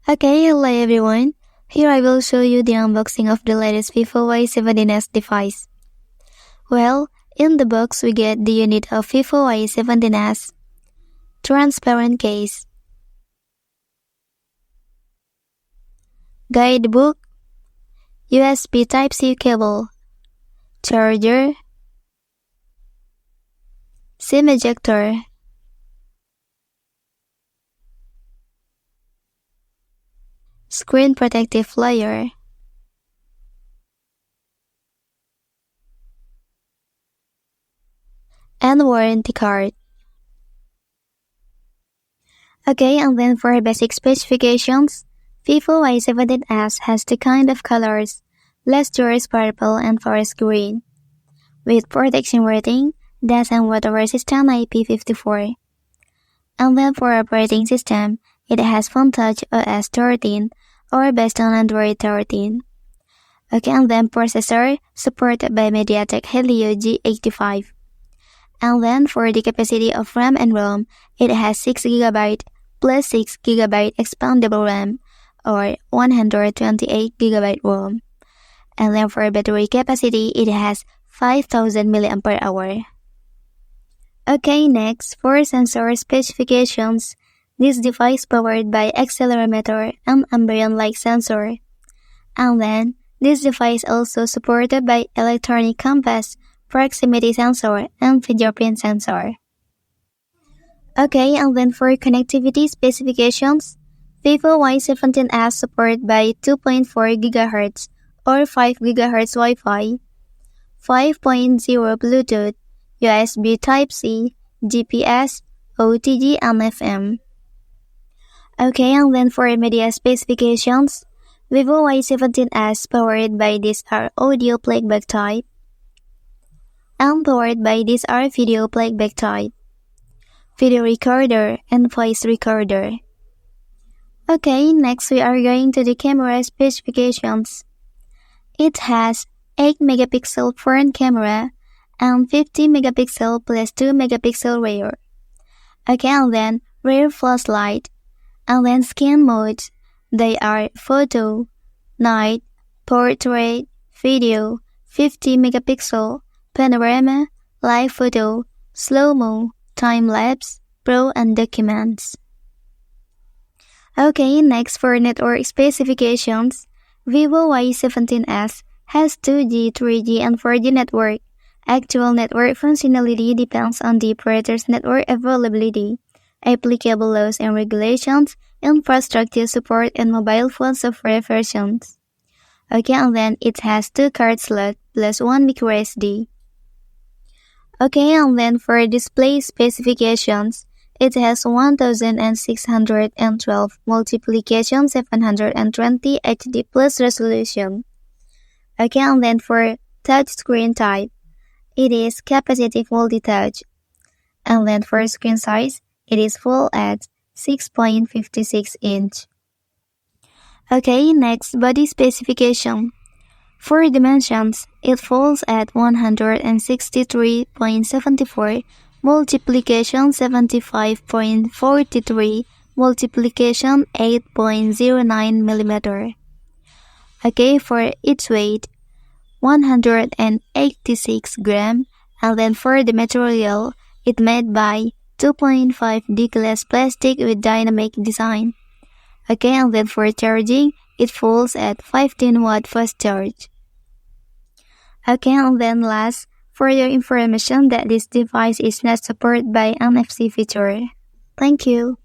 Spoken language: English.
Okay, hello everyone. Here I will show you the unboxing of the latest Vivo Y17s device. Well, in the box we get the unit of Vivo Y17s, transparent case, guidebook, USB Type-C cable, charger, SIM ejector, screen protective layer, and warranty card. Okay, and then for basic specifications, Vivo Y17s has two kind of colors, lustrous purple and forest green, with protection rating, dust and water resistant IP54. And then for operating system, it has PhoneTouch OS 13 or based on Android 13. Okay, and then processor supported by MediaTek Helio G85. And then for the capacity of RAM and ROM, it has 6GB plus 6GB expandable RAM or 128GB ROM. And then for battery capacity, it has 5000 mAh. Okay, next, for sensor specifications, this device powered by accelerometer and ambient light sensor. And then, this device also supported by electronic compass, proximity sensor, and fingerprint sensor. Okay, and then for connectivity specifications, Vivo Y17s support by 2.4 GHz or 5 GHz Wi-Fi, 5.0 Bluetooth, USB Type-C, GPS, OTG, and FM. Okay, and then for media specifications, Vivo Y17s powered by this are audio playback type, and powered by this are video playback type, video recorder, and voice recorder. Okay, next we are going to the camera specifications. It has 8 megapixel front camera and 50 megapixel plus 2 megapixel rear. Okay, and then rear flashlight, and then scan modes. They are photo, night, portrait, video, 50 megapixel, panorama, live photo, slow-mo, time-lapse, pro, and documents. Okay, next for network specifications, Vivo Y17s has 2G, 3G, and 4G network. Actual network functionality depends on the operator's network availability, applicable laws and regulations, infrastructure support, and mobile phone software versions. Okay, and then it has 2 card slots plus 1 microSD. Okay, and then for display specifications, it has 1612 multiplication 720 HD plus resolution. Okay, and then for touchscreen type, it is capacitive multi-touch. And then for screen size, it is full at 6.56 inch. Okay, next body specification. For dimensions, it falls at 163.74 multiplication 75.43 multiplication 8.09 mm. Okay, for its weight, 186 gram, and then for the material, it made by 2.5D glass plastic with dynamic design. Okay, and then for charging, it falls at 15 watt fast charge. Okay, and then last, for your information that this device is not supported by NFC feature. Thank you.